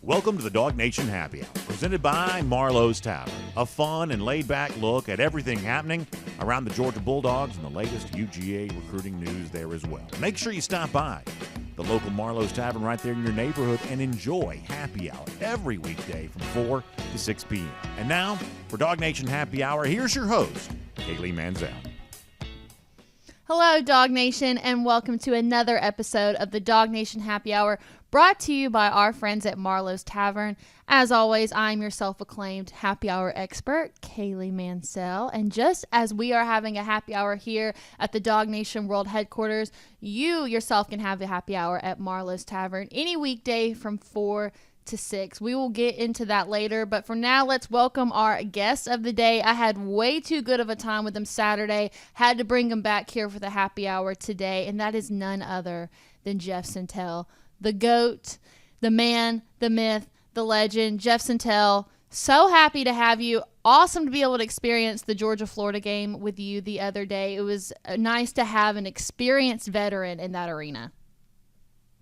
Welcome to the Dog Nation Happy Hour, presented by Marlowe's Tavern. A fun and laid-back look at everything happening around the Georgia Bulldogs and the latest UGA recruiting news there as well. Make sure you stop by the local Marlowe's Tavern right there in your neighborhood and enjoy Happy Hour every weekday from 4 to 6 p.m. And now, for Dog Nation Happy Hour, here's your host, Kaylee Mansell. Hello, Dog Nation, and welcome to another episode of the Dog Nation Happy Hour, brought to you by our friends at Marlowe's Tavern. As always, I'm your self-acclaimed happy hour expert, Kaylee Mansell. And just as we are having a happy hour here at the Dog Nation World Headquarters, you yourself can have a happy hour at Marlowe's Tavern any weekday from 4 to 6. We will get into that later, but for now, let's welcome our guest of the day. I had way too good of a time with him Saturday, had to bring him back here for the happy hour today, and that is none other than Jeff Sentell, the GOAT, the man, the myth, the legend. Jeff Sentell, so happy to have you. Awesome to be able to experience the Georgia-Florida game with you the other day. It was nice to have an experienced veteran in that arena.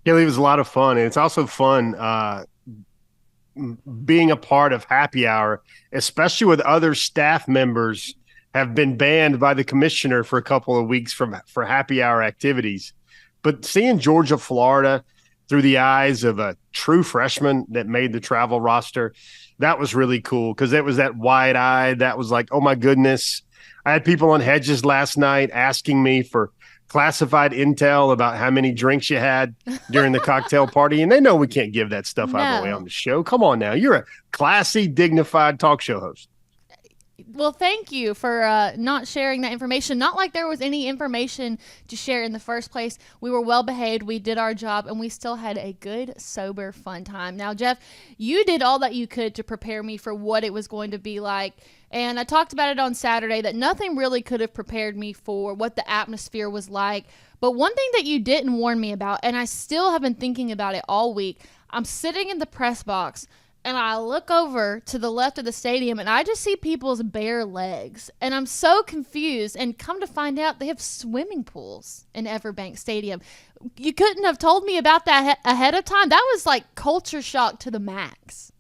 Yeah, it was a lot of fun, and it's also fun being a part of happy hour, especially with other staff members have been banned by the commissioner for a couple of weeks for happy hour activities. But seeing Georgia, Florida through the eyes of a true freshman that made the travel roster, that was really cool because it was that wide-eyed, that was like, oh my goodness. I had people on Hedges last night asking me for classified intel about how many drinks you had during the cocktail party, and they know we can't give that stuff out of the way on the show. Come on now. You're a classy, dignified talk show host. Well, thank you for not sharing that information. Not like there was any information to share in the first place. We were well behaved. We did our job, and we still had a good, sober, fun time. Now, Jeff, you did all that you could to prepare me for what it was going to be like. And I talked about it on Saturday that nothing really could have prepared me for what the atmosphere was like. But one thing that you didn't warn me about, and I still have been thinking about it all week, I'm sitting in the press box, and I look over to the left of the stadium, and I just see people's bare legs. And I'm so confused. And come to find out, they have swimming pools in Everbank Stadium. You couldn't have told me about that ahead of time. That was like culture shock to the max.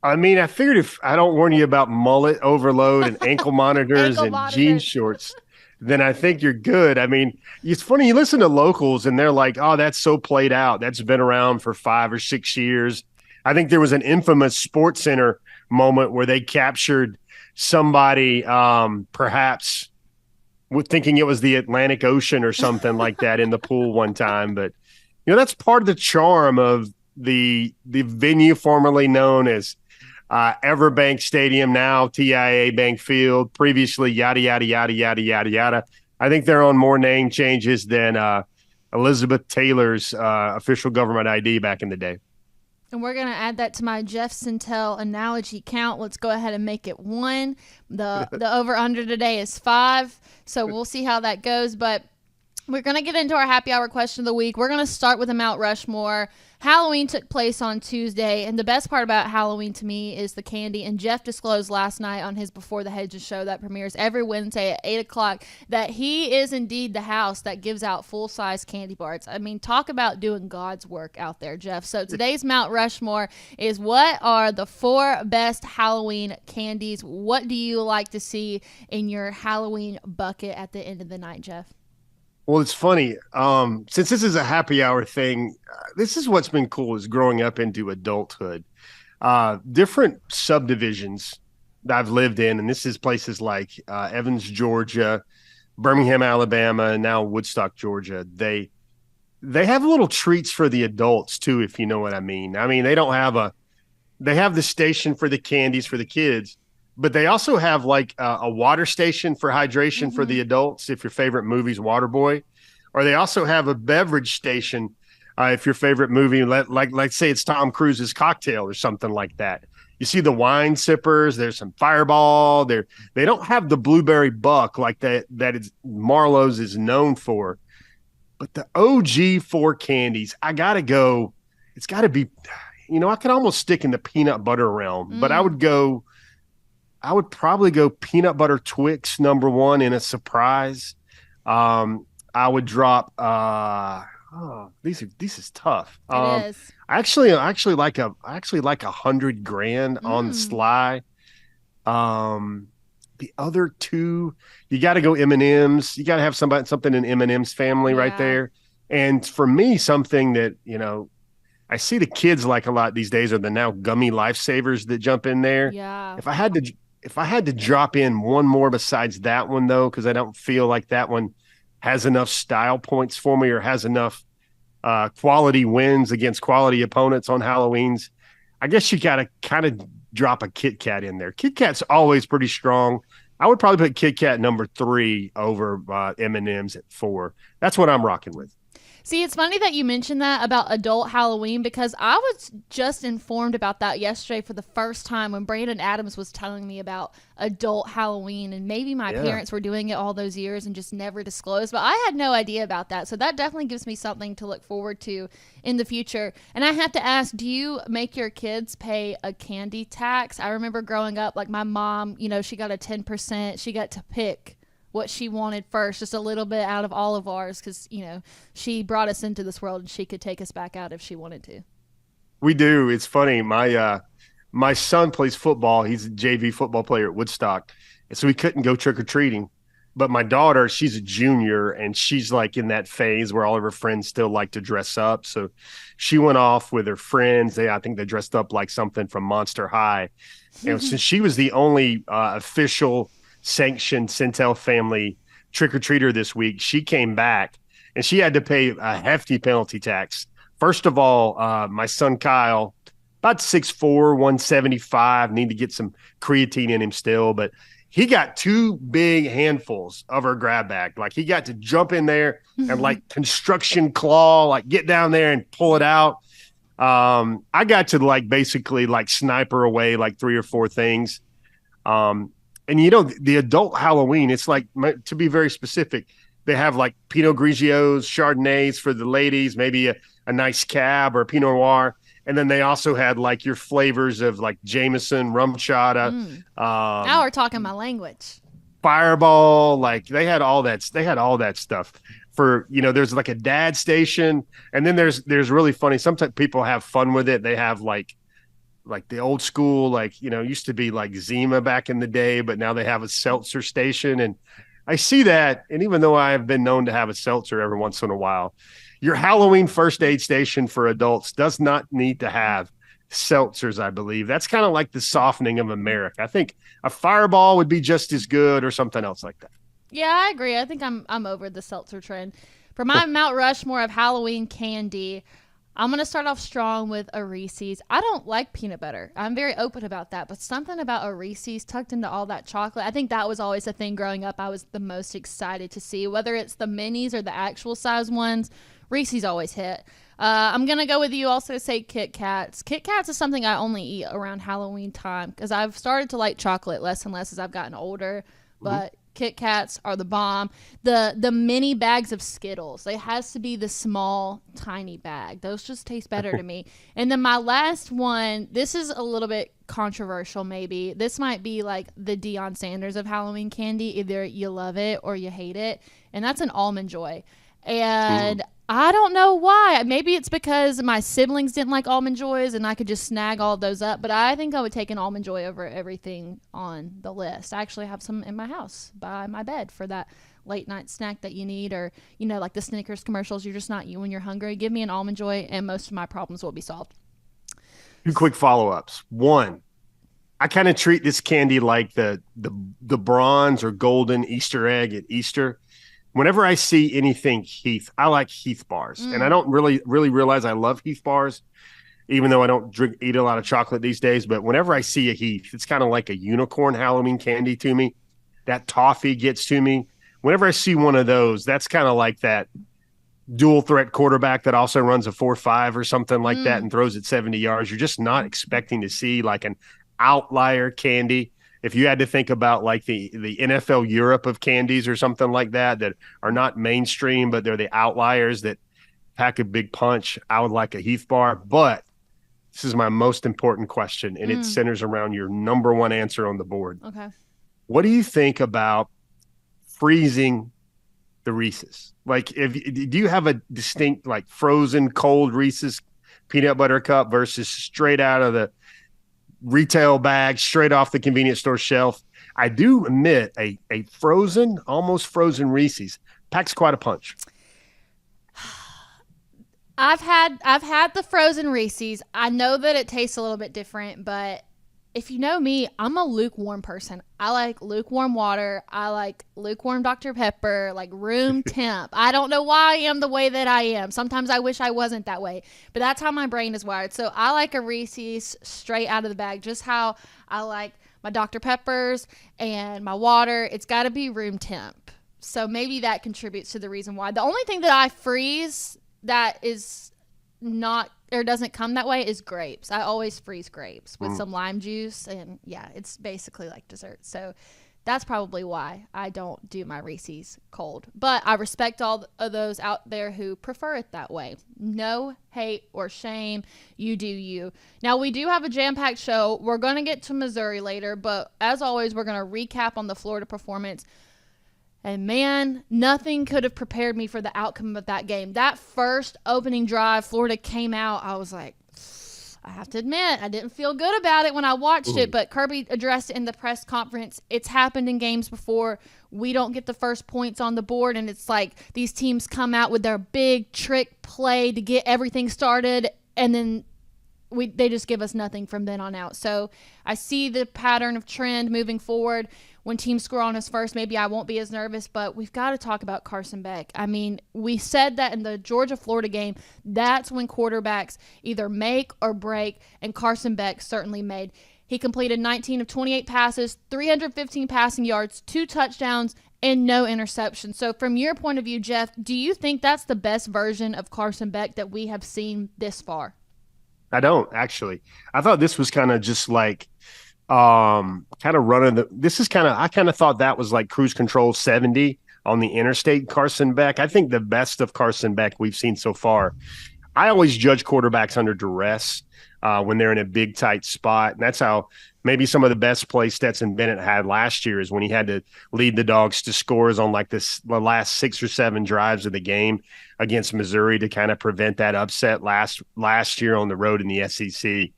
I mean, I figured if I don't warn you about mullet overload and ankle monitors and jean shorts, then I think you're good. I mean, it's funny. You listen to locals, and they're like, oh, that's so played out. That's been around for 5 or 6 years. I think there was an infamous Sports Center moment where they captured somebody perhaps thinking it was the Atlantic Ocean or something like that in the pool one time. But, you know, that's part of the charm of the venue formerly known as Everbank Stadium, now TIAA Bank Field, previously yada, yada, yada, yada, yada, yada. I think they're on more name changes than Elizabeth Taylor's official government ID back in the day. And we're going to add that to my Jeff Sentell analogy count. Let's go ahead and make it 1. The over-under today is 5, so we'll see how that goes. But we're going to get into our happy hour question of the week. We're going to start with a Mount Rushmore. Halloween took place on Tuesday, and the best part about Halloween to me is the candy. And Jeff disclosed last night on his Before the Hedges show that premieres every Wednesday at 8 o'clock that he is indeed the house that gives out full-size candy bars. I mean, talk about doing God's work out there, Jeff. So today's Mount Rushmore is, what are the 4 best Halloween candies? What do you like to see in your Halloween bucket at the end of the night, Jeff? Well, it's funny. Since this is a happy hour thing, this is what's been cool is growing up into adulthood. Different subdivisions that I've lived in, and this is places like Evans, Georgia, Birmingham, Alabama, and now Woodstock, Georgia. They have little treats for the adults too, if you know what I mean. I mean, they have the station for the candies for the kids, but they also have like a water station for hydration for the adults if your favorite movie's Waterboy. Or they also have a beverage station if your favorite movie, like say it's Tom Cruise's Cocktail or something like that. You see the wine sippers, there's some Fireball. They don't have the Blueberry Buck like that Marlowe's is known for. But the OG 4 candies, I got to go. It's got to be, I could almost stick in the peanut butter realm, but I would probably go peanut butter Twix number 1 in a surprise. I would drop Oh, this is tough. It is. I actually like $100,000 on the Mm, sly. The other two, you got to go M&Ms. You got to have something in M&M's family right yeah. there. And for me, something that I see the kids like a lot these days are the now gummy lifesavers that jump in there. Yeah. If I had to drop in one more besides that one though, because I don't feel like that one has enough style points for me or has enough quality wins against quality opponents on Halloween's. I guess you got to kind of drop a Kit Kat in there. Kit Kat's always pretty strong. I would probably put Kit Kat number 3 over M&M's at 4. That's what I'm rocking with. See, it's funny that you mentioned that about adult Halloween because I was just informed about that yesterday for the first time when Brandon Adams was telling me about adult Halloween, and maybe my Yeah. parents were doing it all those years and just never disclosed, but I had no idea about that. So that definitely gives me something to look forward to in the future. And I have to ask, do you make your kids pay a candy tax? I remember growing up, like my mom, she got a 10%. She got to pick what she wanted first, just a little bit out of all of ours, because she brought us into this world and she could take us back out if she wanted to. We do. It's funny. My son plays football. He's a JV football player at Woodstock. And so he couldn't go trick or treating. But my daughter, she's a junior and she's like in that phase where all of her friends still like to dress up. So she went off with her friends. I think they dressed up like something from Monster High. And since she was the only official sanctioned Centel family trick-or-treater this week, she came back and she had to pay a hefty penalty tax. First of all, my son Kyle, about 6'4", 175, need to get some creatine in him still, but he got 2 big handfuls of her grab bag. Like he got to jump in there and like construction claw, like get down there and pull it out. I got to like basically like sniper away like 3 or 4 things. And the adult Halloween, it's like, to be very specific, they have like Pinot Grigios, Chardonnays for the ladies, maybe a nice cab or a Pinot Noir. And then they also had like your flavors of like Jameson, rum chata, Now we're talking my language. Fireball. Like they had all that stuff for, there's like a dad station. And then there's really funny. Sometimes people have fun with it. They have like the old school, used to be like Zima back in the day, but now they have a seltzer station. And I see that. And even though I have been known to have a seltzer every once in a while, your Halloween first aid station for adults does not need to have seltzers, I believe. That's kind of like the softening of America. I think a Fireball would be just as good or something else like that. Yeah, I agree. I think I'm over the seltzer trend. For my Mount Rushmore of Halloween candy, I'm going to start off strong with a Reese's. I don't like peanut butter. I'm very open about that, but something about a Reese's tucked into all that chocolate, I think that was always a thing growing up I was the most excited to see. Whether it's the minis or the actual size ones, Reese's always hit. I'm going to go with you also say Kit Kats. Kit Kats is something I only eat around Halloween time because I've started to like chocolate less and less as I've gotten older, but Kit Kats are the bomb. The mini bags of Skittles. They has to be the small, tiny bag. Those just taste better to me. And then my last one, this is a little bit controversial maybe. This might be like the Deion Sanders of Halloween candy. Either you love it or you hate it. And that's an Almond Joy. And I don't know why. Maybe it's because my siblings didn't like Almond Joys and I could just snag all of those up. But I think I would take an Almond Joy over everything on the list. I actually have some in my house by my bed for that late night snack that you need, or, like the Snickers commercials. You're just not you when you're hungry. Give me an Almond Joy and most of my problems will be solved. 2 quick follow-ups. One, I kind of treat this candy like the bronze or golden Easter egg at Easter. Whenever I see anything Heath, I like Heath bars. And I don't really realize I love Heath bars, even though I don't eat a lot of chocolate these days. But whenever I see a Heath, it's kind of like a unicorn Halloween candy to me. That toffee gets to me. Whenever I see one of those, that's kind of like that dual threat quarterback that also runs a 4.5 or something like that and throws it 70 yards. You're just not expecting to see like an outlier candy. If you had to think about like the NFL Europe of candies or something like that are not mainstream, but they're the outliers that pack a big punch, I would like a Heath bar. But this is my most important question, and it centers around your number one answer on the board. Okay. What do you think about freezing the Reese's? Like, do you have a distinct, like, frozen cold Reese's peanut butter cup versus straight out of the retail bag, straight off the convenience store shelf? I do admit a frozen, almost frozen Reese's packs quite a punch. I've had the frozen Reese's. I know that it tastes a little bit different, but if you know me, I'm a lukewarm person. I like lukewarm water. I like lukewarm Dr. Pepper, like room temp. I don't know why I am the way that I am. Sometimes I wish I wasn't that way, but that's how my brain is wired. So I like a Reese's straight out of the bag, just how I like my Dr. Peppers and my water. It's got to be room temp. So maybe that contributes to the reason why. The only thing that I freeze that is not or doesn't come that way is grapes. I always freeze grapes with some lime juice, and yeah, it's basically like dessert. So that's probably why I don't do my Reese's cold. But I respect all of those out there who prefer it that way. No hate or shame. You do you. Now, we do have a jam-packed show. We're going to get to Missouri later, but as always, we're going to recap on the Florida performance. And man, nothing could have prepared me for the outcome of that game. That first opening drive, Florida came out. I was like, I have to admit, I didn't feel good about it when I watched it, but Kirby addressed it in the press conference. It's happened in games before. We don't get the first points on the board, and it's like these teams come out with their big trick play to get everything started, and then they just give us nothing from then on out. So I see the pattern of trend moving forward. When teams score on us first, maybe I won't be as nervous, but we've got to talk about Carson Beck. I mean, we said that in the Georgia-Florida game, that's when quarterbacks either make or break, and Carson Beck certainly made. He completed 19 of 28 passes, 315 passing yards, 2 touchdowns, and no interceptions. So from your point of view, Jeff, do you think that's the best version of Carson Beck that we have seen this far? I don't, actually. I thought this was kind of just like kind of running I kind of thought that was like cruise control 70 on the interstate Carson Beck. I think the best of Carson Beck we've seen so far. I always judge quarterbacks under duress when they're in a big, tight spot. And that's how maybe some of the best play Stetson Bennett had last year is when he had to lead the Dogs to scores on like the last 6 or 7 drives of the game against Missouri to kind of prevent that upset last year on the road in the SEC.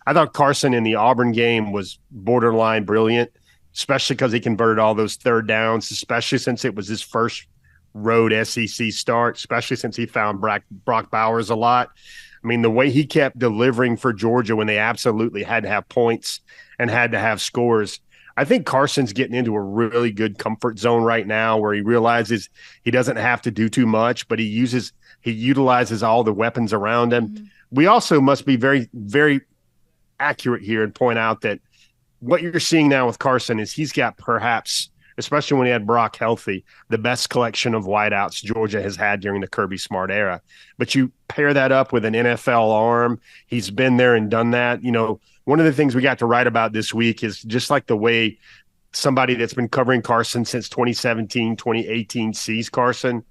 I thought Carson in the Auburn game was borderline brilliant, especially because he converted all those third downs, especially since it was his first road SEC start, especially since he found Brock Bowers a lot. I mean, the way he kept delivering for Georgia when they absolutely had to have points and had to have scores. I think Carson's getting into a really good comfort zone right now where he realizes he doesn't have to do too much, but he utilizes all the weapons around him. Mm-hmm. We also must be very, very accurate here and point out that what you're seeing now with Carson is he's got perhaps, especially when he had Brock healthy, the best collection of wideouts Georgia has had during the Kirby Smart era. But you pair that up with an NFL arm. He's been there and done that. You know, one of the things we got to write about this week is just like the way somebody that's been covering Carson since 2017, 2018 sees Carson.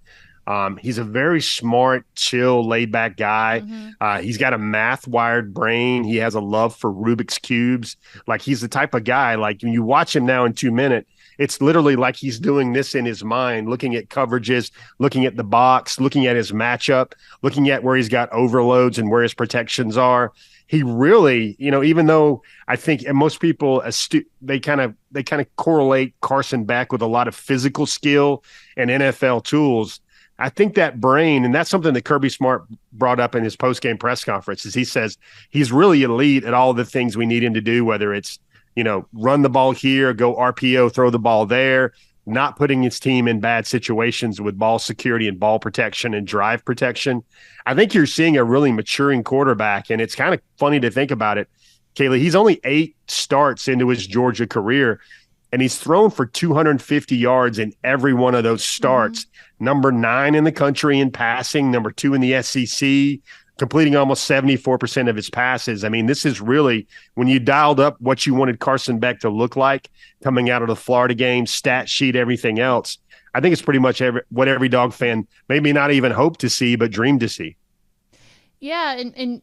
He's a very smart, chill, laid-back guy. Mm-hmm. He's got a math-wired brain. He has a love for Rubik's Cubes. Like, he's the type of guy, like, when you watch him now in 2 minutes, it's literally like he's doing this in his mind, looking at coverages, looking at the box, looking at his matchup, looking at where he's got overloads and where his protections are. He really, you know, even though I think and most people they kind of correlate Carson Beck with a lot of physical skill and NFL tools. I think that brain, and that's something that Kirby Smart brought up in his post-game press conference, is he says he's really elite at all the things we need him to do, whether it's, you know, run the ball here, go RPO, throw the ball there, not putting his team in bad situations with ball security and ball protection and drive protection. I think you're seeing a really maturing quarterback, and it's kind of funny to think about it. Kaylee, he's only 8 starts into his Georgia career, and he's thrown for 250 yards in every one of those starts. Mm-hmm. Number 9 in the country in passing, number 2 in the SEC, completing almost 74% of his passes. I mean, this is really, when you dialed up what you wanted Carson Beck to look like coming out of the Florida game, stat sheet, everything else, I think it's pretty much what every Dog fan maybe not even hoped to see, but dreamed to see. Yeah, and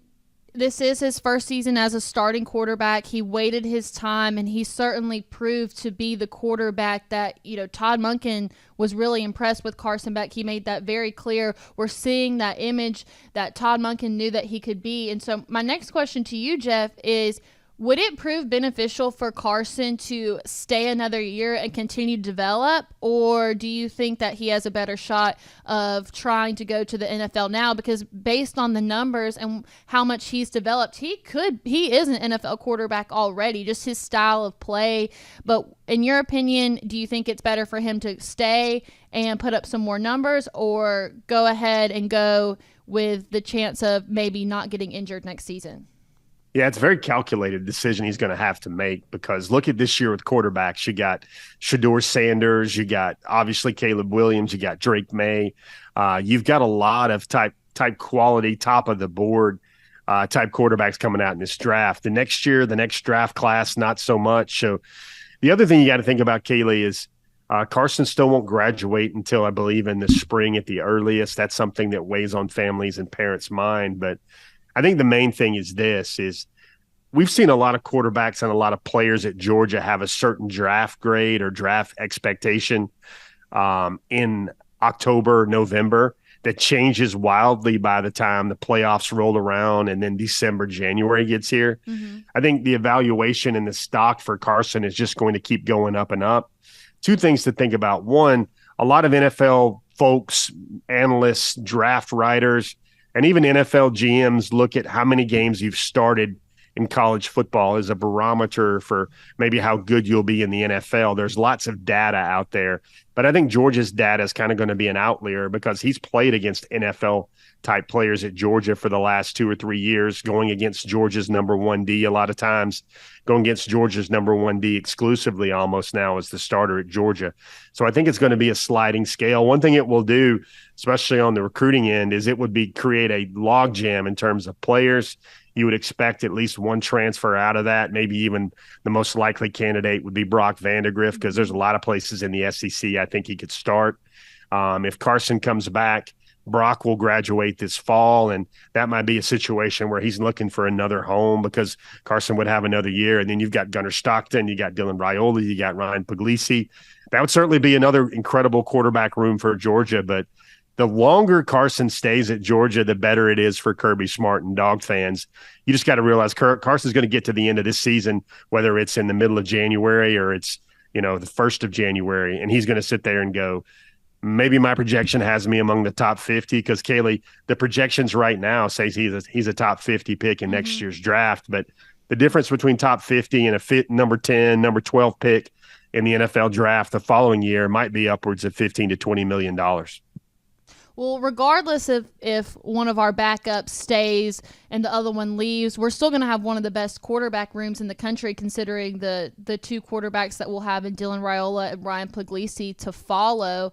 this is his first season as a starting quarterback. He waited his time, and he certainly proved to be the quarterback that, Todd Monken was really impressed with Carson Beck. He made that very clear. We're seeing that image that Todd Monken knew that he could be. And so my next question to you, Jeff, is would it prove beneficial for Carson to stay another year and continue to develop, or do you think that he has a better shot of trying to go to the NFL now? Because based on the numbers and how much he's developed, he is an NFL quarterback already, just his style of play. But in your opinion, do you think it's better for him to stay and put up some more numbers, or go ahead and go with the chance of maybe not getting injured next season? Yeah, it's a very calculated decision he's going to have to make, because look at this year with quarterbacks. You got Shedeur Sanders, you got obviously Caleb Williams, you got Drake May. You've got a lot of type quality, top of the board type quarterbacks coming out in this draft. The next year, the next draft class, not so much. So the other thing you got to think about, Kaylee, is Carson still won't graduate until, I believe, in the spring at the earliest. That's something that weighs on families and parents' mind. But I think the main thing is we've seen a lot of quarterbacks and a lot of players at Georgia have a certain draft grade or draft expectation in October, November that changes wildly by the time the playoffs roll around and then December, January gets here. Mm-hmm. I think the evaluation and the stock for Carson is just going to keep going up and up. Two things to think about. One, a lot of NFL folks, analysts, draft writers, and even NFL GMs look at how many games you've started in college football as a barometer for maybe how good you'll be in the NFL. There's lots of data out there, but I think Georgia's data is kind of going to be an outlier because he's played against NFL type players at Georgia for the last 2 or 3 years, going against Georgia's number 1D a lot of times, going against Georgia's number 1D exclusively almost now as the starter at Georgia. So I think it's going to be a sliding scale. One thing it will do, especially on the recruiting end, is it would create a logjam in terms of players. You would expect at least one transfer out of that. Maybe even the most likely candidate would be Brock Vandagriff, because there's a lot of places in the SEC I think he could start. If Carson comes back, Brock will graduate this fall, and that might be a situation where he's looking for another home because Carson would have another year. And then you've got Gunnar Stockton, you got Dylan Raiola, you got Ryan Puglisi. That would certainly be another incredible quarterback room for Georgia. But the longer Carson stays at Georgia, the better it is for Kirby Smart and Dog fans. You just got to realize Carson's going to get to the end of this season, whether it's in the middle of January or it's, the 1st of January, and he's going to sit there and go, maybe my projection has me among the top 50, because Kaylee, the projections right now says he's a top 50 pick in next year's draft. But the difference between top 50 and a number 10, number 12 pick in the NFL draft the following year might be upwards of $15 to $20 million. Well, regardless of if one of our backups stays and the other one leaves, we're still going to have one of the best quarterback rooms in the country, considering the two quarterbacks that we'll have in Dylan Raiola and Ryan Puglisi to follow.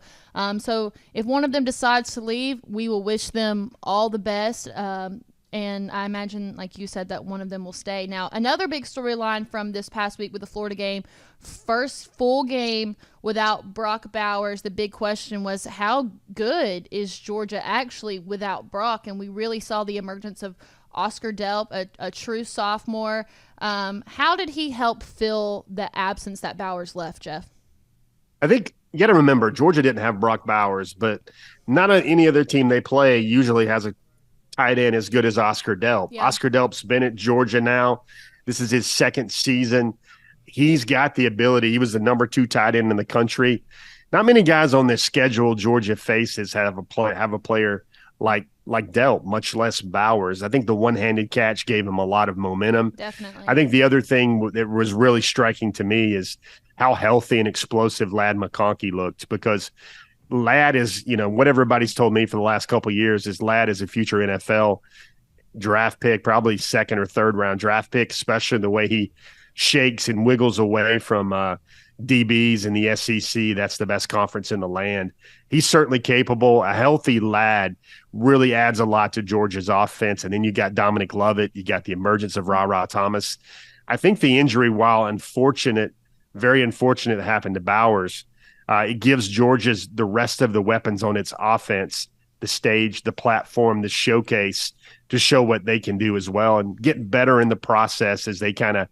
So if one of them decides to leave, we will wish them all the best. And I imagine, like you said, that one of them will stay. Now, another big storyline from this past week with the Florida game, first full game without Brock Bowers. The big question was, how good is Georgia actually without Brock? And we really saw the emergence of Oscar Delp, a true sophomore. How did he help fill the absence that Bowers left, Jeff? I think you got to remember, Georgia didn't have Brock Bowers, but not any other team they play usually has a tight end as good as Oscar Delp. Yeah. Oscar Delp's been at Georgia now. This is his second season. He's got the ability. He was the number 2 tight end in the country. Not many guys on this schedule Georgia faces have a player like Delp, much less Bowers. I think the one-handed catch gave him a lot of momentum. Definitely. I think the other thing that was really striking to me is how healthy and explosive Ladd McConkey looked, because Ladd is, what everybody's told me for the last couple of years is Ladd is a future NFL draft pick, probably 2nd or 3rd round draft pick, especially the way he shakes and wiggles away from DBs in the SEC. That's the best conference in the land. He's certainly capable. A healthy Ladd really adds a lot to Georgia's offense. And then you got Dominic Loveit. You got the emergence of Ra Thomas. I think the injury, while unfortunate, very unfortunate, that happened to Bowers, it gives Georgia's the rest of the weapons on its offense the stage, the platform, the showcase to show what they can do as well and get better in the process as they kind of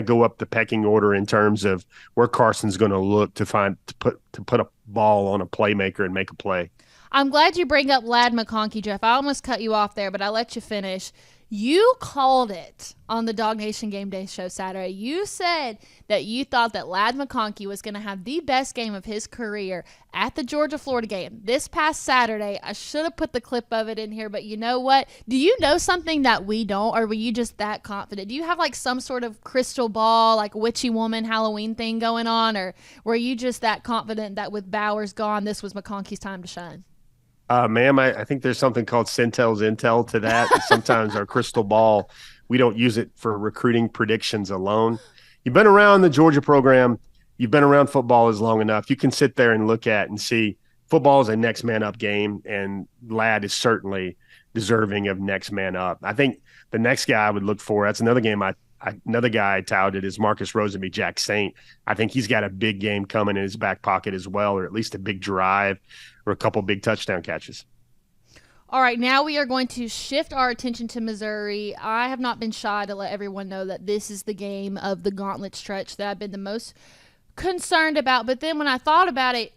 go up the pecking order in terms of where Carson's going to look to put a ball on a playmaker and make a play. I'm glad you bring up Ladd McConkey, Jeff. I almost cut you off there, but I let you finish. You called it on the Dog Nation Game Day show Saturday. You said that you thought that Ladd McConkey was going to have the best game of his career at the Georgia-Florida game this past Saturday. I should have put the clip of it in here, but you know what? Do you know something that we don't, or were you just that confident? Do you have like some sort of crystal ball, like witchy woman Halloween thing going on, or were you just that confident that with Bowers gone, this was McConkey's time to shine? Ma'am, I think there's something called Centel's Intel to that. Sometimes our crystal ball, we don't use it for recruiting predictions alone. You've been around the Georgia program. You've been around football as long enough. You can sit there and look at and see football is a next man up game, and Ladd is certainly deserving of next man up. I think the next guy I would look for, that's another game another guy I touted is Marcus Rosenby, Jack Saint. I think he's got a big game coming in his back pocket as well, or at least a big drive or a couple big touchdown catches. All right, now we are going to shift our attention to Missouri. I have not been shy to let everyone know that this is the game of the gauntlet stretch that I've been the most concerned about. But then when I thought about it,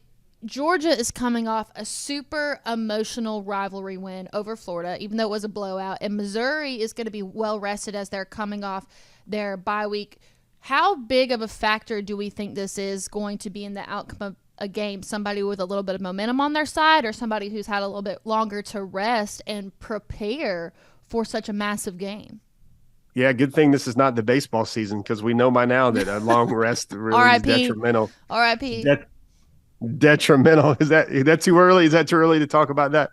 Georgia is coming off a super emotional rivalry win over Florida, even though it was a blowout. And Missouri is going to be well rested as they're coming off their bye week. How big of a factor do we think this is going to be in the outcome of a game? Somebody with a little bit of momentum on their side, or somebody who's had a little bit longer to rest and prepare for such a massive game? Yeah, good thing this is not the baseball season, because we know by now that a long rest really is detrimental. R.I.P. Detrimental. Is that too early? Is that too early to talk about that?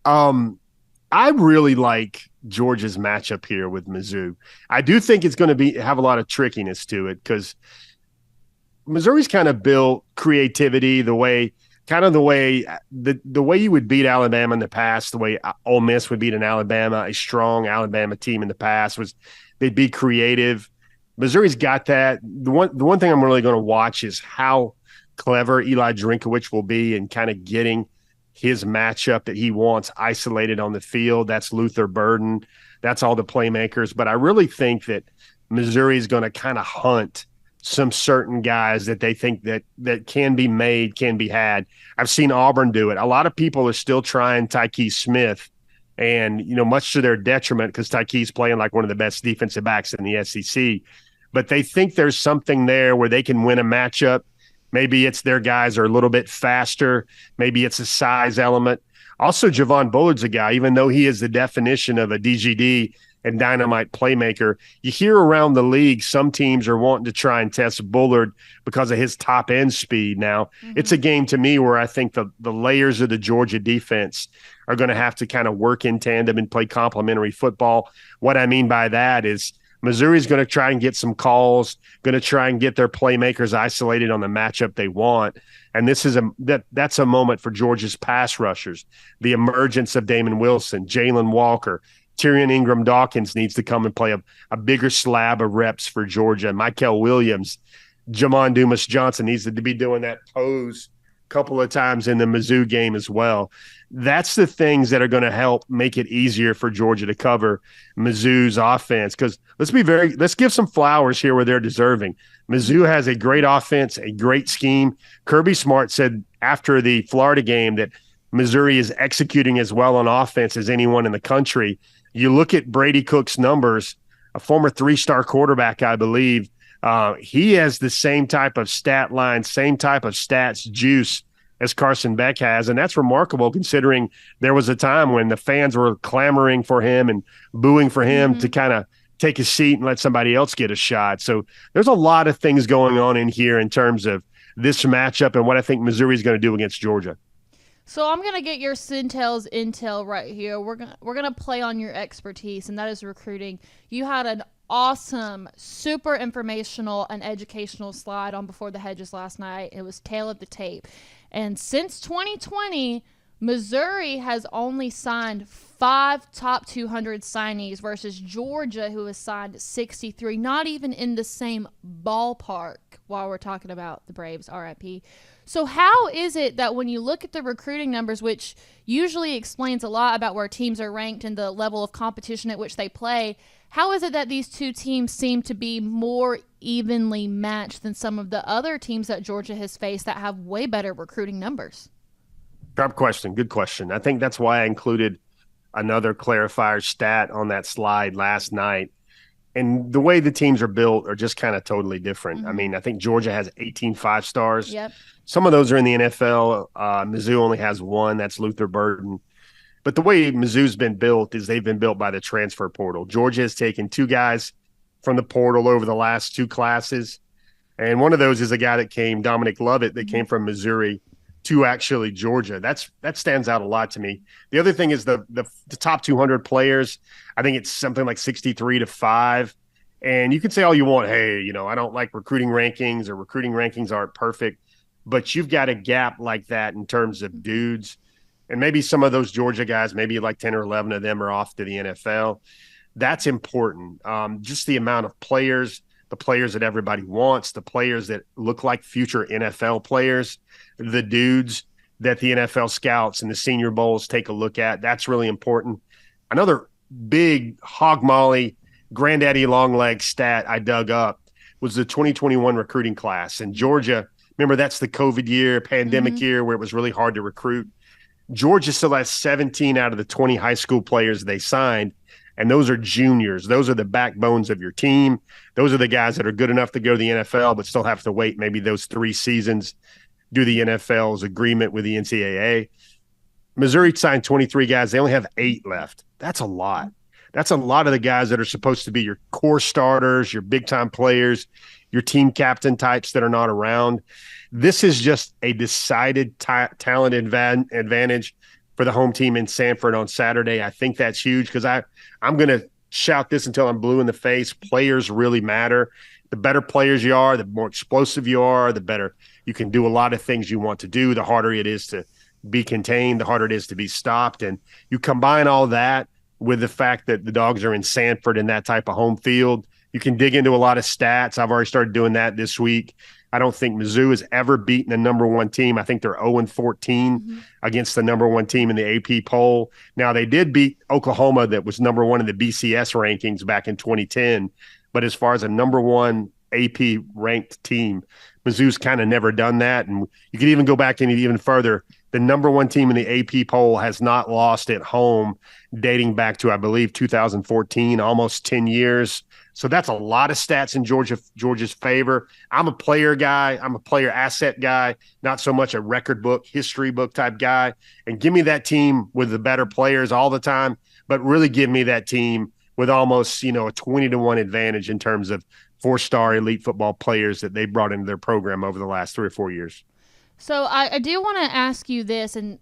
I really like Georgia's matchup here with Mizzou. I do think it's going to have a lot of trickiness to it, because Missouri's kind of built creativity the way you would beat Alabama in the past, the way Ole Miss would beat a strong Alabama team in the past, was they'd be creative. Missouri's got that. The one thing I'm really going to watch is how clever Eli Drinkwitz will be in kind of getting his matchup that he wants isolated on the field. That's Luther Burden. That's all the playmakers. But I really think that Missouri is going to kind of hunt some certain guys that they think that can be made, can be had. I've seen Auburn do it. A lot of people are still trying Tyke Smith, and much to their detriment, because Tyke's playing like one of the best defensive backs in the SEC. But they think there's something there where they can win a matchup. Maybe it's their guys are a little bit faster. Maybe it's a size element. Also, Javon Bullard's a guy, even though he is the definition of a DGD and dynamite playmaker. You hear around the league, some teams are wanting to try and test Bullard because of his top end speed. Now, It's a game to me where I think the layers of the Georgia defense are going to have to kind of work in tandem and play complementary football. What I mean by that is Missouri's going to try and get some calls, going to try and get their playmakers isolated on the matchup they want. And this is that's a moment for Georgia's pass rushers. The emergence of Damon Wilson, Jalen Walker, Tyrion Ingram-Dawkins needs to come and play a bigger slab of reps for Georgia. Michael Williams, Jamon Dumas-Johnson needs to be doing that pose a couple of times in the Mizzou game as well. That's the things that are going to help make it easier for Georgia to cover Mizzou's offense. Because let's give some flowers here where they're deserving. Mizzou has a great offense, a great scheme. Kirby Smart said after the Florida game that Missouri is executing as well on offense as anyone in the country. You look at Brady Cook's numbers, a former 3-star quarterback, I believe. He has the same type of stat line, same type of stats juice as Carson Beck has, and that's remarkable considering there was a time when the fans were clamoring for him and booing for him to kind of take a seat and let somebody else get a shot. So there's a lot of things going on in here in terms of this matchup and what I think Missouri is going to do against Georgia. So I'm going to get your Centel's intel right here. We're going to play on your expertise, and that is recruiting. You had an awesome, super informational and educational slide on Before the Hedges last night. It was tail of the tape. And since 2020, Missouri has only signed 5 top 200 signees versus Georgia, who has signed 63, not even in the same ballpark while we're talking about the Braves, RIP. So how is it that when you look at the recruiting numbers, which usually explains a lot about where teams are ranked and the level of competition at which they play, how is it that these two teams seem to be more evenly matched than some of the other teams that Georgia has faced that have way better recruiting numbers? Sharp question. Good question. I think that's why I included another clarifier stat on that slide last night. And the way the teams are built are just kind of totally different. Mm-hmm. I mean, I think Georgia has 18 5-stars. Yep. Some of those are in the NFL. Mizzou only has one. That's Luther Burden. But the way Mizzou's been built is they've been built by the transfer portal. Georgia has taken 2 guys from the portal over the last 2 classes. And one of those is a guy that came, Dominic Loveit, that came from Missouri to actually Georgia. That stands out a lot to me. The other thing is the top 200 players. I think it's something like 63-5. And you can say all you want, hey, I don't like recruiting rankings, or recruiting rankings aren't perfect. But you've got a gap like that in terms of dudes. And maybe some of those Georgia guys, maybe like 10 or 11 of them are off to the NFL. That's important. Just the amount of players, the players that everybody wants, the players that look like future NFL players, the dudes that the NFL scouts and the Senior Bowls take a look at. That's really important. Another big hog molly, granddaddy long leg stat I dug up was the 2021 recruiting class. And Georgia, remember, that's the COVID year, pandemic year, where it was really hard to recruit. Georgia still has 17 out of the 20 high school players they signed, and those are juniors. Those are the backbones of your team. Those are the guys that are good enough to go to the NFL but still have to wait maybe those 3 seasons, do the NFL's agreement with the NCAA. Missouri signed 23 guys. They only have 8 left. That's a lot. That's a lot of the guys that are supposed to be your core starters, your big-time players, your team captain types that are not around. This is just a decided talent advantage for the home team in Sanford on Saturday. I think that's huge because I'm going to shout this until I'm blue in the face. Players really matter. The better players you are, the more explosive you are, the better you can do a lot of things you want to do. The harder it is to be contained, the harder it is to be stopped. And you combine all that with the fact that the Dogs are in Sanford in that type of home field, you can dig into a lot of stats. I've already started doing that this week. I don't think Mizzou has ever beaten a number 1 team. I think they're 0-14 against the number 1 team in the AP poll. Now, they did beat Oklahoma, that was number 1 in the BCS rankings back in 2010. But as far as a number 1 AP ranked team, Mizzou's kind of never done that. And you could even go back even further. The number 1 team in the AP poll has not lost at home dating back to, I believe, 2014, almost 10 years. So that's a lot of stats in Georgia's favor. I'm a player guy. I'm a player asset guy, not so much a record book, history book type guy. And give me that team with the better players all the time, but really give me that team with almost, a 20-1 advantage in terms of 4-star elite football players that they brought into their program over the last 3 or 4 years. So I do want to ask you this, and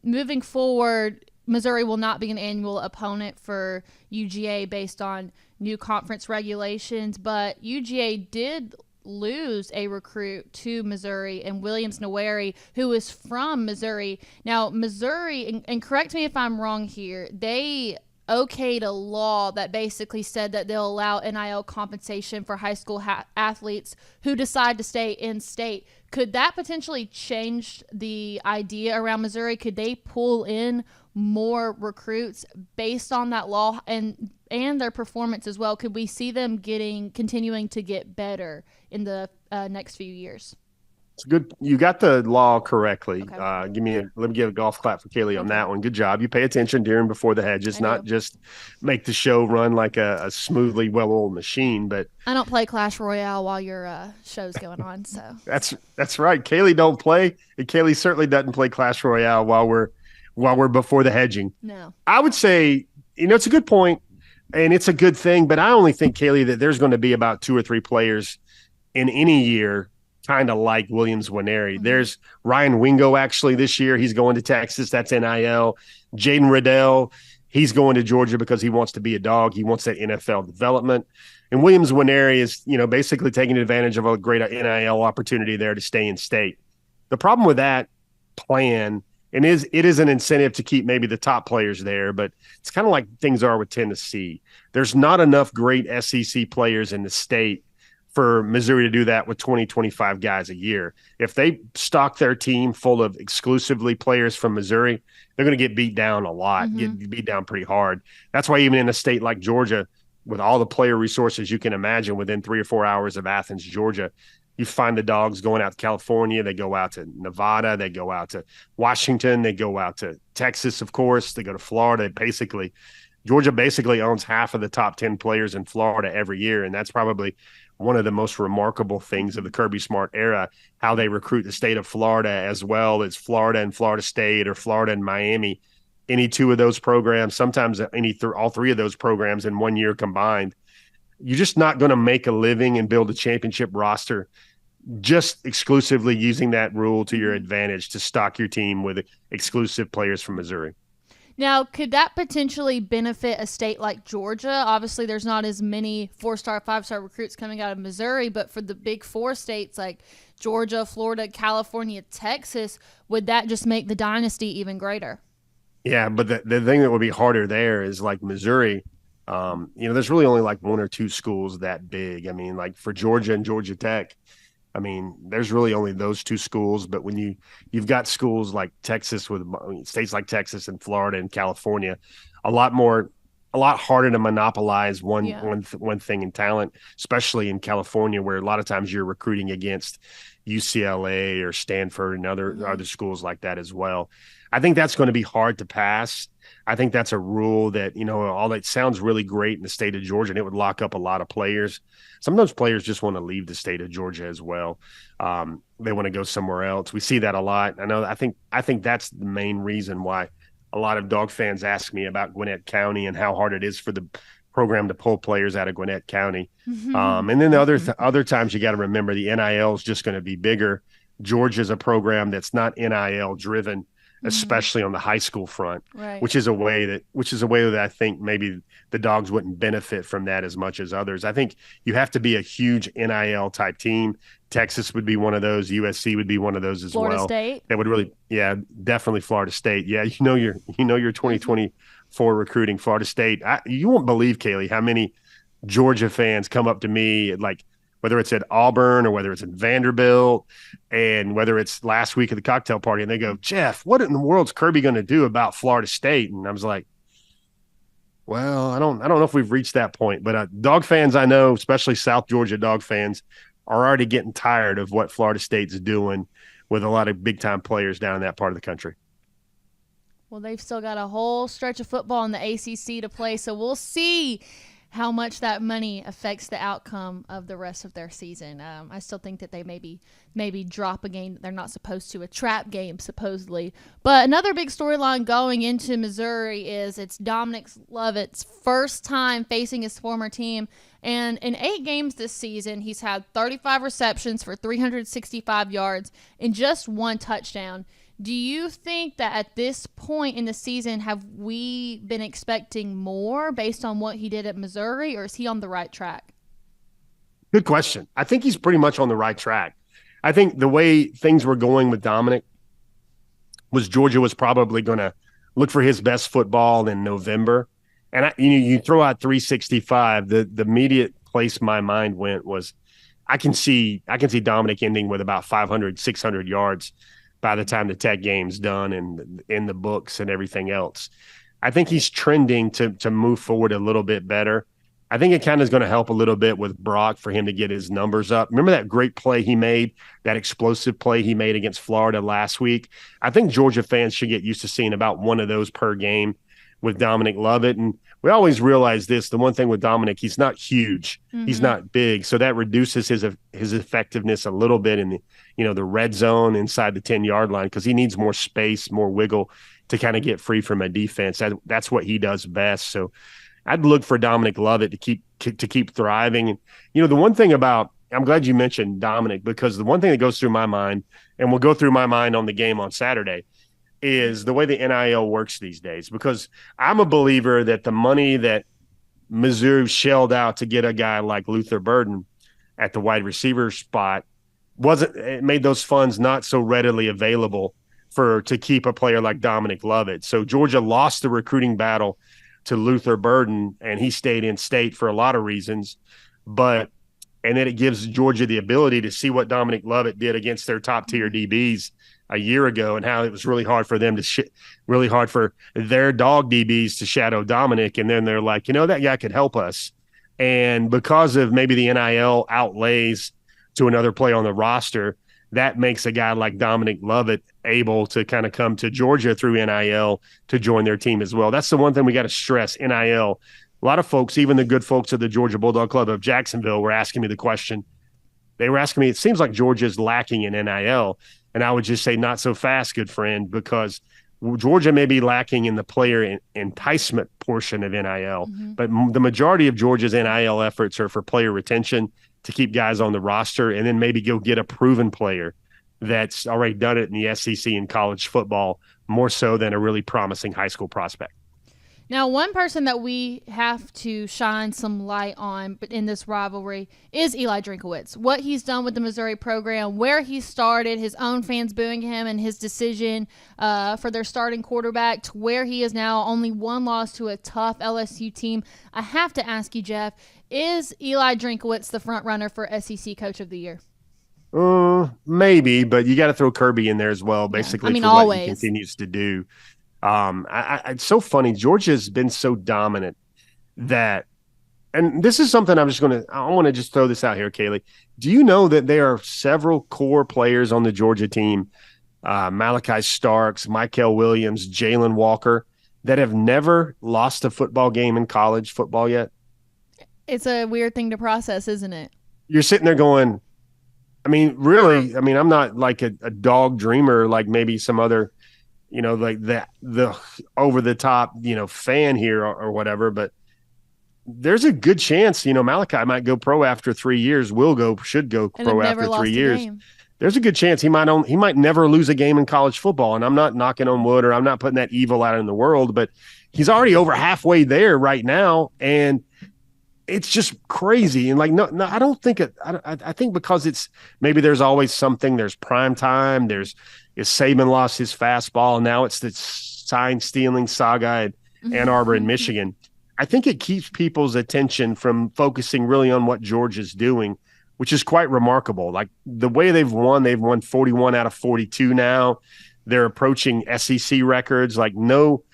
moving forward, Missouri will not be an annual opponent for UGA based on new conference regulations, but UGA did lose a recruit to Missouri and Williams Noweri, who is from Missouri. Now, Missouri, and correct me if I'm wrong here, they okayed a law that basically said that they'll allow NIL compensation for high school athletes who decide to stay in state. Could that potentially change the idea around Missouri? Could they pull in more recruits based on that law and their performance as well? Could we see them continuing to get better in the next few years? It's good. You got the law correctly. Okay. Let me give a golf clap for Kaylee on that one. Good job. You pay attention during Before the Hedges, not just make the show run like a smoothly well-oiled machine. But I don't play Clash Royale while your show's going on. So that's right. Kaylee don't play, and Kaylee certainly doesn't play Clash Royale while we're before the hedging. No, I would say it's a good point, and it's a good thing. But I only think, Kaylee, that there's going to be about 2 or 3 players in any year kind of like Williams Nwaneri. There's Ryan Wingo actually this year. He's going to Texas. That's NIL. Jaden Riddell, he's going to Georgia because he wants to be a dog. He wants that NFL development. And Williams Nwaneri is, basically taking advantage of a great NIL opportunity there to stay in state. The problem with that plan, and it is an incentive to keep maybe the top players there, but it's kind of like things are with Tennessee. There's not enough great SEC players in the state for Missouri to do that with 20, 25 guys a year. If they stock their team full of exclusively players from Missouri, they're going to get beat down a lot, get beat down pretty hard. That's why even in a state like Georgia, with all the player resources you can imagine within 3 or 4 hours of Athens, Georgia, you find the Dogs going out to California. They go out to Nevada. They go out to Washington. They go out to Texas, of course. They go to Florida. Georgia basically owns half of the top 10 players in Florida every year, and that's probably one of the most remarkable things of the Kirby Smart era, how they recruit the state of Florida as well as Florida and Florida State or Florida and Miami. Any two of those programs, sometimes all three of those programs in 1 year combined. You're just not going to make a living and build a championship roster just exclusively using that rule to your advantage to stock your team with exclusive players from Missouri. Now, could that potentially benefit a state like Georgia? Obviously, there's not as many 4-star, 5-star recruits coming out of Missouri, but for the big four states like Georgia, Florida, California, Texas, would that just make the dynasty even greater? Yeah, but the thing that would be harder there is like Missouri, there's really only like 1 or 2 schools that big. I mean, like for Georgia and Georgia Tech, I mean, there's really only those 2 schools. But when you've got schools like Texas states like Texas and Florida and California, a lot harder to monopolize one thing in talent, especially in California, where a lot of times you're recruiting against UCLA or Stanford and other schools like that as well. I think that's going to be hard to pass. I think that's a rule that, all that sounds really great in the state of Georgia, and it would lock up a lot of players. Some of those players just want to leave the state of Georgia as well. They want to go somewhere else. We see that a lot. I think that's the main reason why a lot of Dog fans ask me about Gwinnett County and how hard it is for the program to pull players out of Gwinnett County. And then the other times you got to remember the NIL is just going to be bigger. Georgia's a program that's not NIL driven, especially on the high school front, right. which is a way that I think maybe the Dogs wouldn't benefit from that as much as others. I think you have to be a huge NIL type team. Texas would be one of those. USC would be one of those as Florida well. State. That would really, definitely Florida State. Yeah, your 2024 recruiting Florida State. You won't believe, Kaylee, how many Georgia fans come up to me like, whether it's at Auburn or whether it's in Vanderbilt, and whether it's last week at the cocktail party, and they go, Jeff, what in the world's Kirby going to do about Florida State? And I was like, well, I don't know if we've reached that point, but Dog fans I know, especially South Georgia Dog fans, are already getting tired of what Florida State's doing with a lot of big-time players down in that part of the country. Well, they've still got a whole stretch of football in the ACC to play, so we'll see how much that money affects the outcome of the rest of their season. I still think that they maybe drop a game that they're not supposed to, a trap game supposedly. But another big storyline going into Missouri is it's Dominic Loveit's first time facing his former team. And in 8 games this season, he's had 35 receptions for 365 yards and just 1 touchdown. Do you think that at this point in the season, have we been expecting more based on what he did at Missouri, or is he on the right track? Good question. I think he's pretty much on the right track. I think the way things were going with Dominic was Georgia was probably going to look for his best football in November. And you throw out 365, the immediate place my mind went was I can see Dominic ending with about 500, 600 yards by the time the Tech game's done and in the books and everything else. I think he's trending to move forward a little bit better. I think it kind of is going to help a little bit with Brock for him to get his numbers up. Remember that great play he made, that explosive play he made against Florida last week? I think Georgia fans should get used to seeing about one of those per game with Dominic Loveit. And we always realize this, the one thing with Dominic, he's not huge. He's not big. So that reduces his effectiveness a little bit in the red zone inside the 10-yard line, because he needs more space, more wiggle to kind of get free from a defense. That's what he does best. So I'd look for Dominic Loveit to keep thriving. And, the one thing about, I'm glad you mentioned Dominic, because the one thing that goes through my mind, and will go through my mind on the game on Saturday, is the way the NIL works these days. Because I'm a believer that the money that Mizzou shelled out to get a guy like Luther Burden at the wide receiver spot it made those funds not so readily available to keep a player like Dominic Loveit. So Georgia lost the recruiting battle to Luther Burden, and he stayed in state for a lot of reasons. But And then it gives Georgia the ability to see what Dominic Loveit did against their top tier DBs a year ago, and how it was really hard for them to really hard for their dog DBs to shadow Dominic. And then they're like, that guy could help us. And because of maybe the NIL outlays to another player on the roster, that makes a guy like Dominic Loveit able to kind of come to Georgia through NIL to join their team as well. That's the one thing we got to stress, NIL. A lot of folks, even the good folks of the Georgia Bulldog Club of Jacksonville, were asking me the question. They were asking me, it seems like Georgia is lacking in NIL. And I would just say, not so fast, good friend, because Georgia may be lacking in the player enticement portion of NIL, but the majority of Georgia's NIL efforts are for player retention, to keep guys on the roster, and then maybe go get a proven player that's already done it in the SEC and college football, more so than a really promising high school prospect. Now, one person that we have to shine some light on in this rivalry is Eli Drinkwitz. What he's done with the Missouri program, where he started, his own fans booing him, and his decision for their starting quarterback to where he is now, only one loss to a tough LSU team. I have to ask you, Jeff, is Eli Drinkwitz the front runner for SEC Coach of the Year? Maybe, but you got to throw Kirby in there as well, basically, for always. what he continues to do. It's so funny. Georgia's been so dominant that, and this is something I want to just throw this out here, Kaylee. Do you know that there are several core players on the Georgia team, Malachi Starks, Michael Williams, Jalen Walker, that have never lost a football game in college football yet? It's a weird thing to process, isn't it? You're sitting there going, really, I'm not like a dog dreamer like maybe some other, like the over the top, fan here or whatever, but there's a good chance, Malachi might go pro after 3 years, should go pro after 3 years. There's a good chance he might never lose a game in college football. And I'm not knocking on wood, or I'm not putting that evil out in the world, but he's already over halfway there right now. And it's just crazy. And no, I don't think I think because it's maybe there's always something, there's prime time. Is Saban lost his fastball. Now it's the sign stealing saga at Ann Arbor in Michigan. I think it keeps people's attention from focusing really on what Georgia's doing, which is quite remarkable. Like the way they've won 41 out of 42 now. They're approaching SEC records. Like no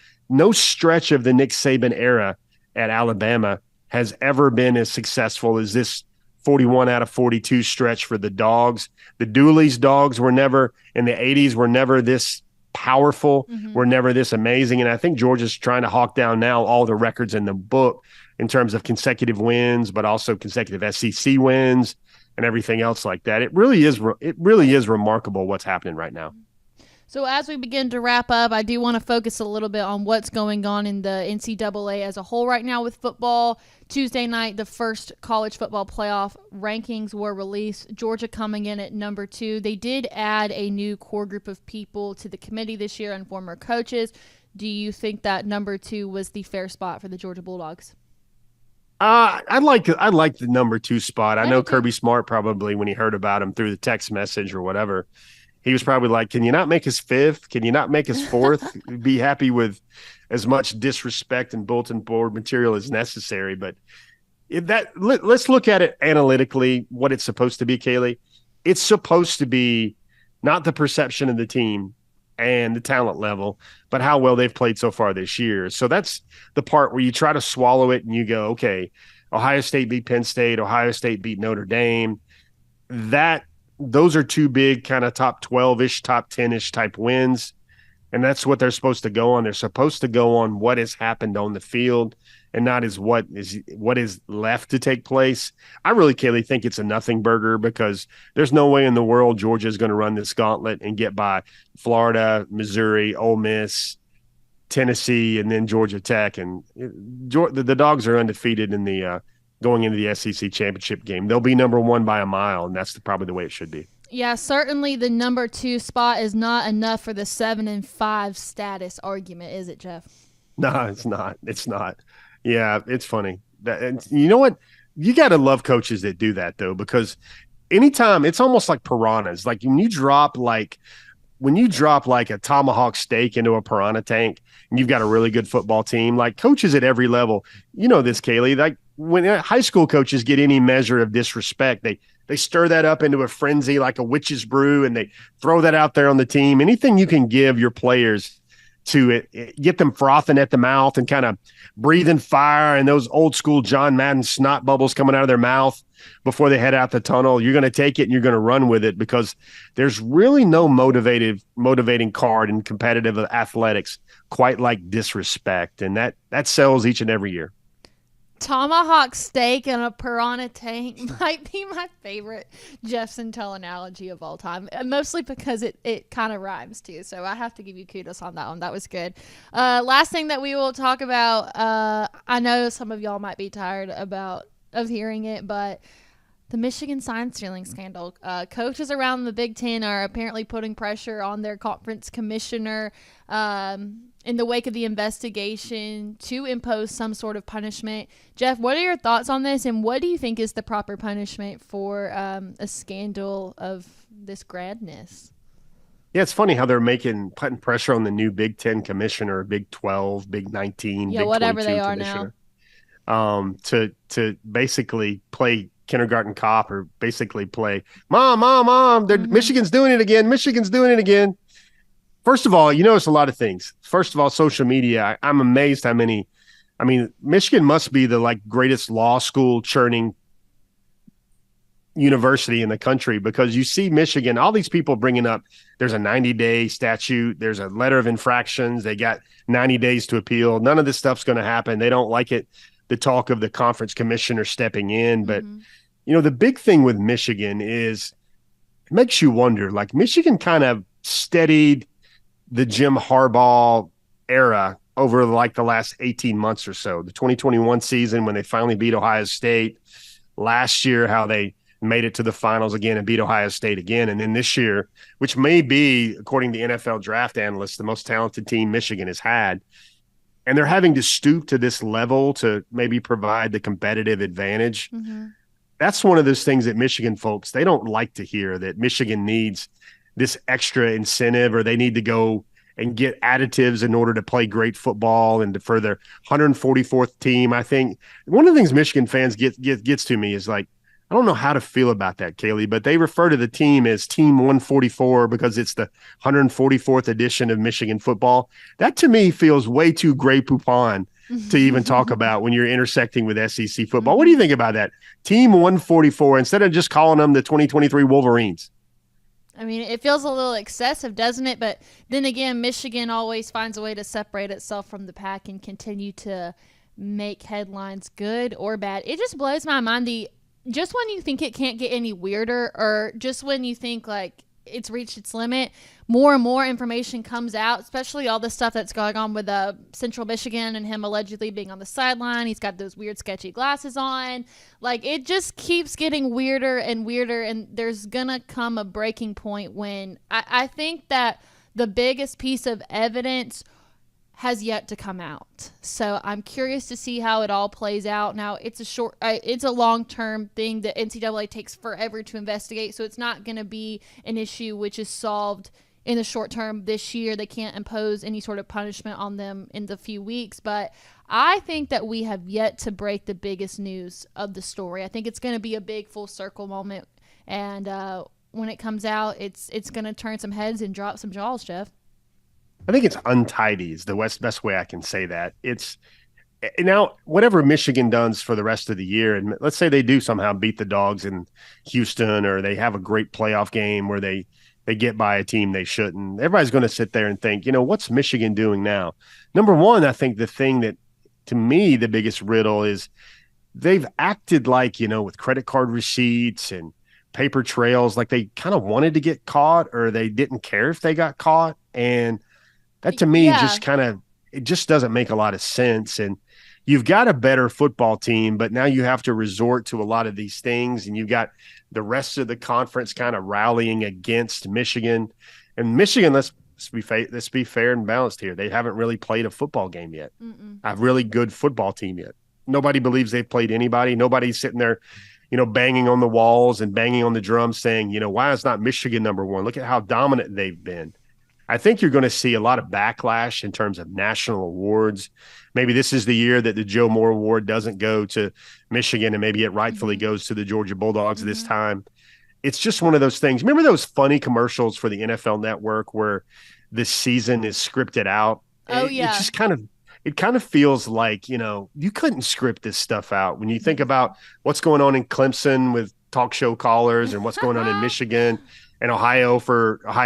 stretch of the Nick Saban era at Alabama has ever been as successful as this 41 out of 42 stretch for the Dogs. The Dooley's Dogs were never, in the 80s, were never this powerful, were never this amazing. And I think Georgia's trying to hawk down now all the records in the book in terms of consecutive wins, but also consecutive SEC wins and everything else like that. It really is remarkable what's happening right now. So as we begin to wrap up, I do want to focus a little bit on what's going on in the NCAA as a whole right now with football. Tuesday night, the first college football playoff rankings were released. Georgia coming in at number 2. They did add a new core group of people to the committee this year and former coaches. Do you think that number 2 was the fair spot for the Georgia Bulldogs? I like the number 2 spot. I know Kirby Smart probably, when he heard about him through the text message or whatever, he was probably like, can you not make us 5th? Can you not make us 4th? Be happy with as much disrespect and bulletin board material as necessary. But let's look at it analytically, what it's supposed to be, Kaylee. It's supposed to be not the perception of the team and the talent level, but how well they've played so far this year. So that's the part where you try to swallow it and you go, okay, Ohio State beat Penn State, Ohio State beat Notre Dame. Those are 2 big kind of top 12-ish, top 10-ish type wins. And that's what they're supposed to go on. They're supposed to go on what has happened on the field and not as what is left to take place. I really, Kaylee, think it's a nothing burger, because there's no way in the world Georgia is going to run this gauntlet and get by Florida, Missouri, Ole Miss, Tennessee, and then Georgia Tech. And the Dogs are undefeated in the going into the SEC championship game. They'll be number 1 by a mile, and that's probably the way it should be. Yeah, certainly the number 2 spot is not enough for the 7-5 status argument, is it, Jeff? No, it's not. It's not. Yeah, it's funny. And you know what? You got to love coaches that do that, though, because anytime, it's almost like piranhas. Like when you drop like a tomahawk steak into a piranha tank and you've got a really good football team, like coaches at every level, you know this, Kaylee, like when high school coaches get any measure of disrespect, they stir that up into a frenzy like a witch's brew, and they throw that out there on the team. Anything you can give your players to get them frothing at the mouth and kind of breathing fire and those old school John Madden snot bubbles coming out of their mouth before they head out the tunnel, you're going to take it and you're going to run with it, because there's really no motivating card in competitive athletics quite like disrespect. And that sells each and every year. Tomahawk steak and a piranha tank might be my favorite Jeff Santel analogy of all time, mostly because it kind of rhymes too. So I have to give you kudos on that one. That was good. Last thing that we will talk about, I know some of y'all might be tired of hearing it, but the Michigan sign stealing scandal. Coaches around the Big Ten are apparently putting pressure on their conference commissioner in the wake of the investigation to impose some sort of punishment. Jeff, what are your thoughts on this, and what do you think is the proper punishment for a scandal of this grandness? Yeah, it's funny how they're putting pressure on the new Big Ten commissioner, Big 12, Big 19, Big whatever 22 they are commissioner, now. To basically play kindergarten cop, or basically play mom. Michigan's doing it again. First of all, you notice a lot of things. First of all, social media. I'm amazed how many. I mean, Michigan must be the greatest law school churning university in the country, because you see Michigan, all these people bringing up there's a 90-day statute, there's a letter of infractions, they got 90 days to appeal. None of this stuff's going to happen. They don't like it. The talk of the conference commissioner stepping in, but the big thing with Michigan is it makes you wonder. Michigan kind of steadied the Jim Harbaugh era over the last 18 months or so. The 2021 season when they finally beat Ohio State, last year how they made it to the finals again and beat Ohio State again, and then this year, which may be, according to NFL draft analysts, the most talented team Michigan has had. And they're having to stoop to this level to maybe provide the competitive advantage. That's one of those things that Michigan folks, they don't like to hear, that Michigan needs this extra incentive, or they need to go and get additives in order to play great football and for their 144th team. I think one of the things Michigan fans gets to me is I don't know how to feel about that, Kaylee, but they refer to the team as Team 144 because it's the 144th edition of Michigan football. That to me feels way too Grey Poupon to even talk about when you're intersecting with SEC football. What do you think about that? Team 144, instead of just calling them the 2023 Wolverines. I mean, it feels a little excessive, doesn't it? But then again, Michigan always finds a way to separate itself from the pack and continue to make headlines, good or bad. It just blows my mind. Just when you think it can't get any weirder, or just when you think it's reached its limit, more and more information comes out, especially all the stuff that's going on with Central Michigan and him allegedly being on the sideline. He's got those weird, sketchy glasses on. It just keeps getting weirder and weirder, and there's going to come a breaking point when I think that the biggest piece of evidence has yet to come out. So I'm curious to see how it all plays out. Now, it's a long-term thing. The NCAA takes forever to investigate, so it's not going to be an issue which is solved in the short term this year. They can't impose any sort of punishment on them in the few weeks, but I think that we have yet to break the biggest news of the story. I think it's going to be a big full circle moment, and when it comes out, it's going to turn some heads and drop some jaws, Jeff. I think it's untidy is the best way I can say that. It's now whatever Michigan does for the rest of the year, and let's say they do somehow beat the Dogs in Houston, or they have a great playoff game where they get by a team they shouldn't. Everybody's going to sit there and think, what's Michigan doing now? Number one, I think the thing that, to me, the biggest riddle is they've acted with credit card receipts and paper trails, like they kind of wanted to get caught, or they didn't care if they got caught. And that to me it just doesn't make a lot of sense. And you've got a better football team, but now you have to resort to a lot of these things, and you've got the rest of the conference kind of rallying against Michigan. And Michigan, let's be fair and balanced here. They haven't really played a football game yet, a really good football team yet. Nobody believes they've played anybody. Nobody's sitting there, banging on the walls and banging on the drums saying, why is not Michigan number one? Look at how dominant they've been. I think you're going to see a lot of backlash in terms of national awards. Maybe this is the year that the Joe Moore Award doesn't go to Michigan, and maybe it rightfully goes to the Georgia Bulldogs this time. It's just one of those things. Remember those funny commercials for the NFL Network where the season is scripted out? Oh, yeah. It just kind of feels like, you couldn't script this stuff out. When you think about what's going on in Clemson with talk show callers and what's going on in Michigan and Ohio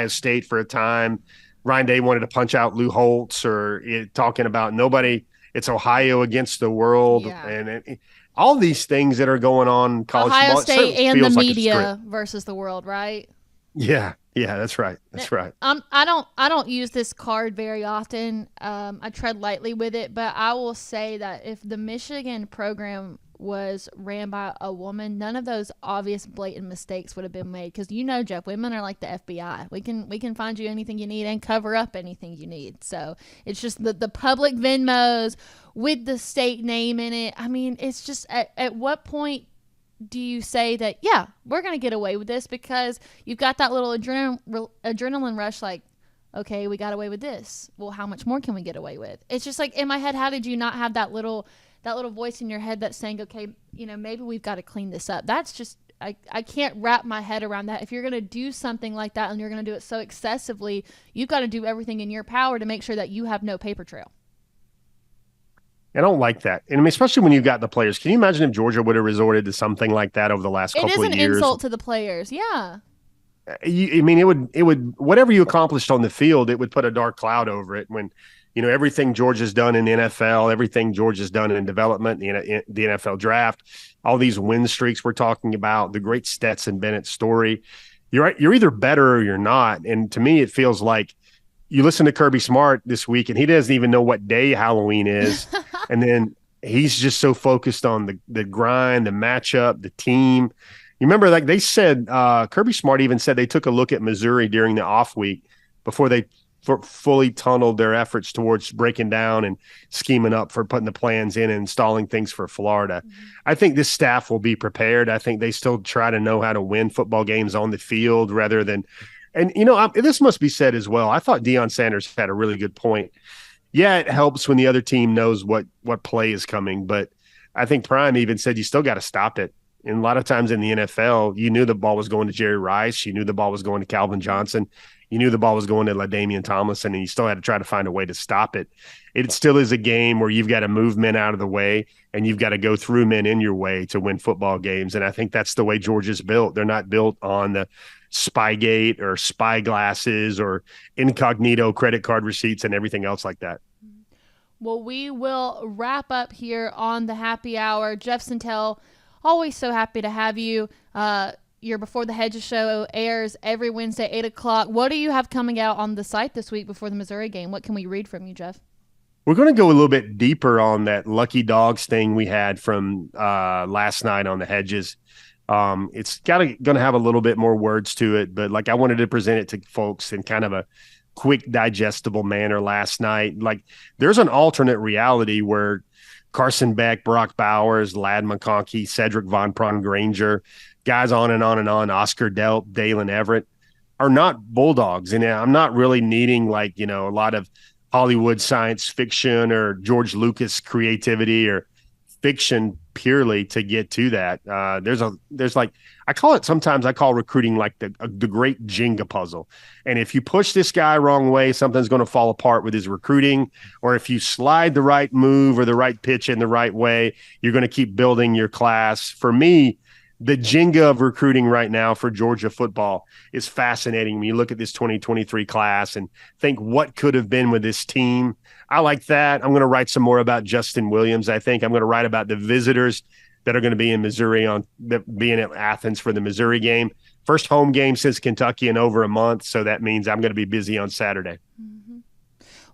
State for a time, Ryan Day wanted to punch out Lou Holtz, or talking about it's Ohio against the world. Yeah. And all these things that are going on in college Ohio football, State and the like media versus the world, right? Yeah, that's right. That's right. I don't use this card very often. I tread lightly with it, but I will say that if the Michigan program was ran by a woman, none of those obvious blatant mistakes would have been made. Because Jeff, women are like the FBI. We can find you anything you need and cover up anything you need. So it's just the public Venmos with the state name in it. I mean, it's just at what point do you say that, yeah, we're going to get away with this, because you've got that little adrenaline rush, like, okay, we got away with this. Well, how much more can we get away with? It's just like, in my head, how did you not have that little voice in your head that's saying, okay, maybe we've got to clean this up? That's just, I can't wrap my head around that. If you're going to do something like that and you're going to do it so excessively, you've got to do everything in your power to make sure that you have no paper trail. I don't like that. And I mean, especially when you've got the players. Can you imagine if Georgia would have resorted to something like that over the last couple of years? It is an insult to the players. Yeah. I mean, it would, whatever you accomplished on the field, it would put a dark cloud over it when, everything Georgia's done in the NFL, everything Georgia's done in development, the NFL draft, all these win streaks we're talking about, the great Stetson Bennett story. You're either better or you're not. And to me, it feels like you listen to Kirby Smart this week and he doesn't even know what day Halloween is. And then he's just so focused on the grind, the matchup, the team. You remember, like they said, Kirby Smart even said they took a look at Missouri during the off week before they fully tunneled their efforts towards breaking down and scheming up for putting the plans in and installing things for Florida. I think this staff will be prepared. I think they still try to know how to win football games on the field rather than – and, this must be said as well. I thought Deion Sanders had a really good point. Yeah, it helps when the other team knows what play is coming, but I think Prime even said you still got to stop it. And a lot of times in the NFL, you knew the ball was going to Jerry Rice. You knew the ball was going to Calvin Johnson. You knew the ball was going to LaDainian Tomlinson, and you still had to try to find a way to stop it. It still is a game where you've got to move men out of the way, and you've got to go through men in your way to win football games. And I think that's the way Georgia's built. They're not built on the Spygate or spy glasses or incognito credit card receipts and everything else like that. Well, we will wrap up here on the happy hour. Jeff Sentell, always so happy to have you. Your Before the Hedges show airs every Wednesday, 8 o'clock. What do you have coming out on the site this week before the Missouri game? What can we read from you, Jeff? We're going to go a little bit deeper on that Lucky Dogs thing we had from last night on the Hedges. It's going to have a little bit more words to it, but like I wanted to present it to folks in kind of a quick, digestible manner last night. Like there's an alternate reality where Carson Beck, Brock Bowers, Ladd McConkey, Cedric Von Granger, guys on and on and on, Oscar Delp, Dalen Everett are not Bulldogs. And I'm not really needing like, a lot of Hollywood science fiction or George Lucas creativity or fiction purely to get to that. There's like, I call recruiting like the great Jenga puzzle. And if you push this guy wrong way, something's going to fall apart with his recruiting. Or if you slide the right move or the right pitch in the right way, you're going to keep building your class. For me, the Jenga of recruiting right now for Georgia football is fascinating. When you look at this 2023 class and think what could have been with this team, I like that. I'm going to write some more about Justin Williams. I think I'm going to write about the visitors that are going to be in Missouri being at Athens for the Missouri game. First home game since Kentucky in over a month. So that means I'm going to be busy on Saturday. Mm-hmm.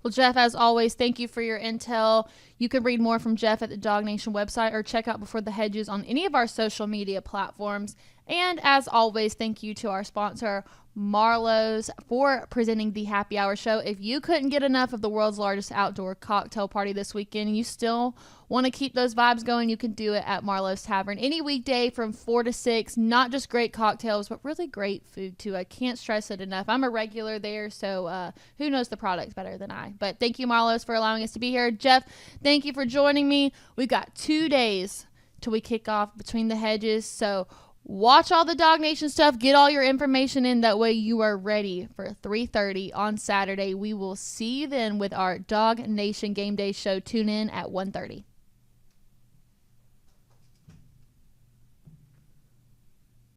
Well, Jeff, as always, thank you for your intel. You can read more from Jeff at the Dog Nation website or check out Before the Hedges on any of our social media platforms. And as always, thank you to our sponsor, Marlowe's, for presenting the Happy Hour show. If you couldn't get enough of the world's largest outdoor cocktail party this weekend and you still want to keep those vibes going, you can do it at Marlowe's Tavern any weekday from 4 to 6. Not just great cocktails, but really great food too. I can't stress it enough. I'm a regular there, so who knows the products better than I. But thank you, Marlowe's, for allowing us to be here. Jeff, thank you for joining me. We've got 2 days till we kick off Between the Hedges, so watch all the Dog Nation stuff. Get all your information in. That way you are ready for 3:30 on Saturday. We will see you then with our Dog Nation Game Day show. Tune in at 1:30.